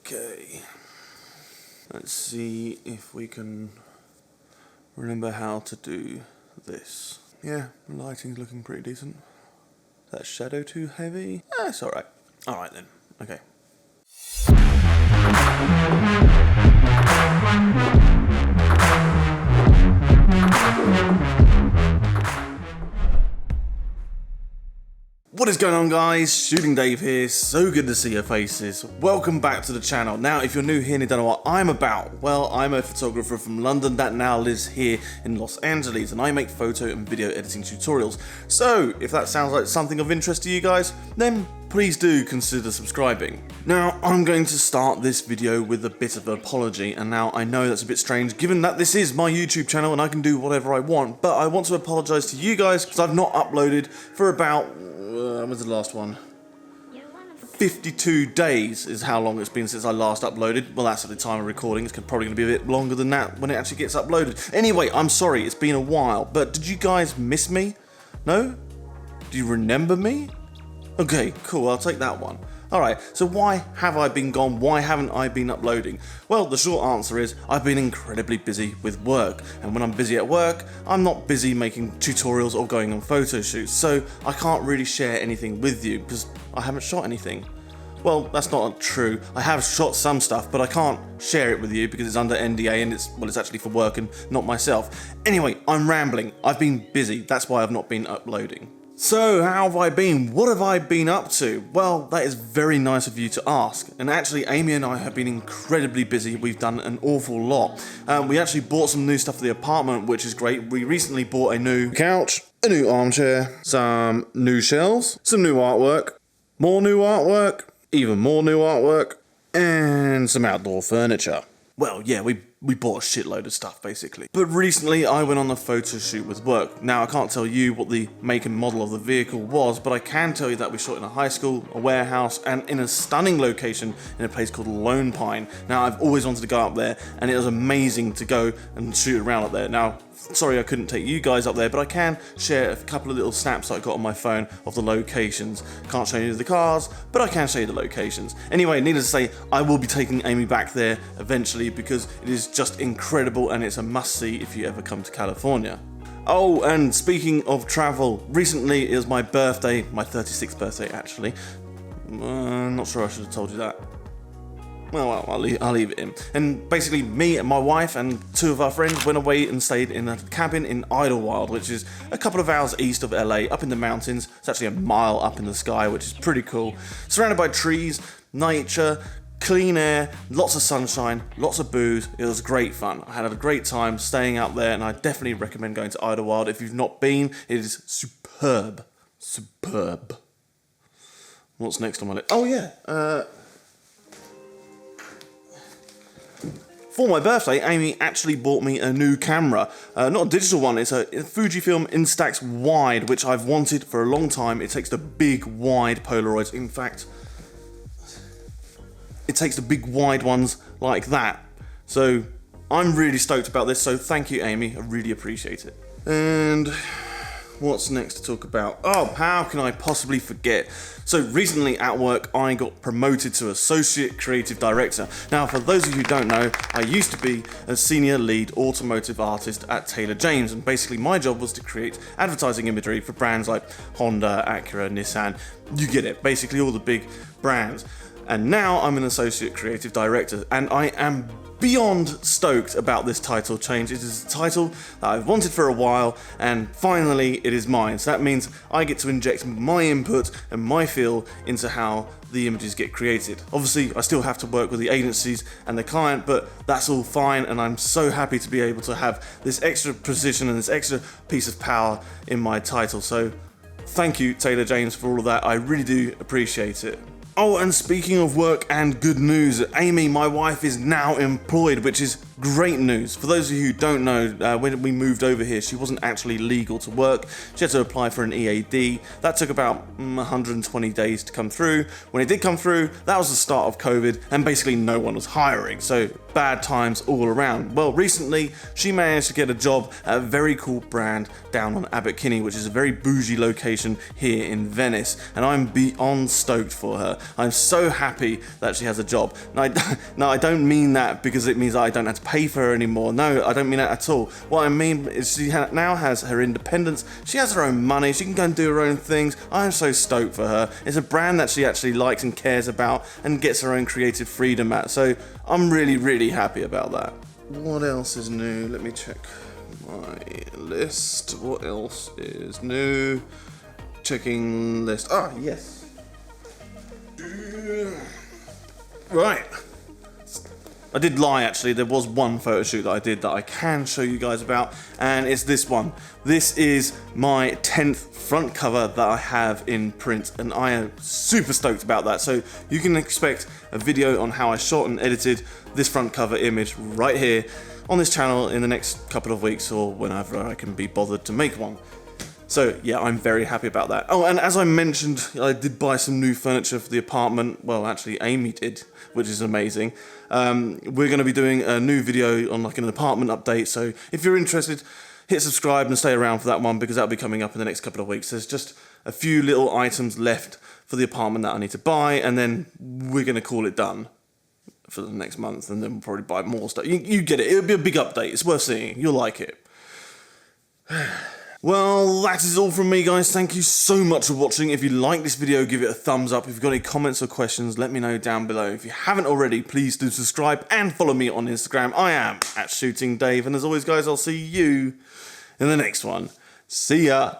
Okay, let's see if we can remember how to do this. Yeah, the lighting's looking pretty decent. Is that shadow too heavy? It's alright. Alright then, okay. What is going on, guys? Shooting Dave here. So good to see your faces. Welcome back to the channel. Now, if you're new here and you don't know what I'm about, well, I'm a photographer from London that now lives here in Los Angeles, and I make photo and video editing tutorials. So, if that sounds like something of interest to you guys, then please do consider subscribing. Now, I'm going to start this video with a bit of an apology, and now I know that's a bit strange given that this is my YouTube channel and I can do whatever I want, but I want to apologise to you guys because I've not uploaded for about, when was the last one? 52 days is how long it's been since I last uploaded. Well, that's at the time of recording. It's probably going to be a bit longer than that when it actually gets uploaded. Anyway, I'm sorry, it's been a while, but did you guys miss me? No? Do you remember me? Okay, cool, I'll take that one. Alright, so why have I been gone? Why haven't I been uploading? Well, the short answer is I've been incredibly busy with work, and when I'm busy at work, I'm not busy making tutorials or going on photo shoots, so I can't really share anything with you because I haven't shot anything. Well, that's not true. I have shot some stuff, but I can't share it with you because it's under NDA and it's actually for work and not myself. Anyway, I'm rambling. I've been busy. That's why I've not been uploading. So, how have I been? What have I been up to? Well, that is very nice of you to ask. And actually, Amy and I have been incredibly busy. We've done an awful lot. We actually bought some new stuff for the apartment, which is great. We recently bought a new couch, a new armchair, some new shelves, some new artwork, more new artwork, even more new artwork, and some outdoor furniture. Well, yeah, we bought a shitload of stuff, basically. But recently, I went on a photo shoot with work. Now, I can't tell you what the make and model of the vehicle was, but I can tell you that we shot in a high school, a warehouse, and in a stunning location in a place called Lone Pine. Now, I've always wanted to go up there, and it was amazing to go and shoot around up there. Now, sorry I couldn't take you guys up there, but I can share a couple of little snaps that I got on my phone of the locations. Can't show you the cars, but I can show you the locations. Anyway, needless to say, I will be taking Amy back there eventually because it is just incredible and it's a must-see if you ever come to California. Oh, and speaking of travel, recently it was my birthday, my 36th birthday actually. Not sure I should have told you that. Well, I'll leave it in. And basically, me and my wife and two of our friends went away and stayed in a cabin in Idlewild, which is a couple of hours east of LA, up in the mountains. It's actually a mile up in the sky, which is pretty cool. Surrounded by trees, nature, clean air, lots of sunshine, lots of booze. It was great fun. I had a great time staying out there, and I definitely recommend going to Idlewild. If you've not been, it is superb. Superb. What's next on my list? Oh, yeah. For my birthday, Amy actually bought me a new camera. Not a digital one, it's a Fujifilm Instax Wide, which I've wanted for a long time. It takes the big, wide Polaroids. In fact, it takes the big, wide ones like that. So, I'm really stoked about this, so thank you, Amy. I really appreciate it. And what's next to talk about? Oh, how can I possibly forget? So recently at work, I got promoted to Associate Creative Director. Now, for those of you who don't know, I used to be a Senior Lead Automotive Artist at Taylor James, and basically my job was to create advertising imagery for brands like Honda, Acura, Nissan. You get it, basically all the big brands. And now I'm an Associate Creative Director, and I am beyond stoked about this title change. It is a title that I've wanted for a while, and finally it is mine. So that means I get to inject my input and my feel into how the images get created. Obviously, I still have to work with the agencies and the client, but that's all fine, and I'm so happy to be able to have this extra position and this extra piece of power in my title. So thank you, Taylor James, for all of that. I really do appreciate it. Oh, and speaking of work and good news, Amy, my wife, is now employed, which is Great news. For those of you who don't know, when we moved over here, she wasn't actually legal to work. She had to apply for an EAD. That took about 120 days to come through. When it did come through, that was the start of COVID, and basically no one was hiring. So bad times all around. Well, recently, she managed to get a job at a very cool brand down on Abbot Kinney, which is a very bougie location here in Venice, and I'm beyond stoked for her. I'm so happy that she has a job. Now, I don't mean that because it means I don't have to pay for her anymore. No, I don't mean that at all. What I mean is she now has her independence. She has her own money. She can go and do her own things. I'm so stoked for her. It's a brand that she actually likes and cares about and gets her own creative freedom at. So I'm really, really happy about that. What else is new? Let me check my list. What else is new? Checking list. Ah, yes. Right. I did lie actually, there was one photo shoot that I did that I can show you guys about, and it's this one. This is my 10th front cover that I have in print, and I am super stoked about that. So you can expect a video on how I shot and edited this front cover image right here on this channel in the next couple of weeks or whenever I can be bothered to make one. So yeah, I'm very happy about that. Oh, and as I mentioned, I did buy some new furniture for the apartment. Well, actually Amy did, which is amazing. We're going to be doing a new video on like an apartment update, so if you're interested, hit subscribe and stay around for that one because that'll be coming up in the next couple of weeks. There's just a few little items left for the apartment that I need to buy, and then we're going to call it done for the next month, and then we'll probably buy more stuff. You get it. It'll be a big update. It's worth seeing. You'll like it. Well, that is all from me, guys. Thank you so much for watching. If you like this video, give it a thumbs up. If you've got any comments or questions, let me know down below. If you haven't already, please do subscribe and follow me on Instagram. I am @ShootingDave, and as always, guys, I'll see you in the next one. See ya.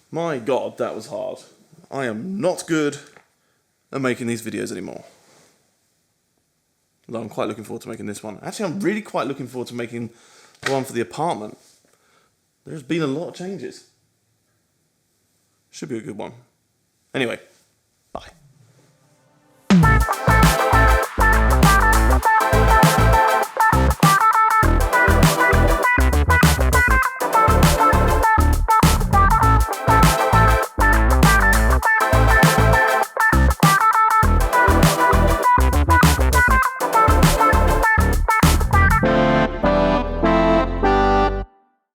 My God, that was hard. I am not good at making these videos anymore. Although I'm quite looking forward to making this one. Actually, I'm really quite looking forward to making the one for the apartment. There's been a lot of changes. Should be a good one. Anyway, bye.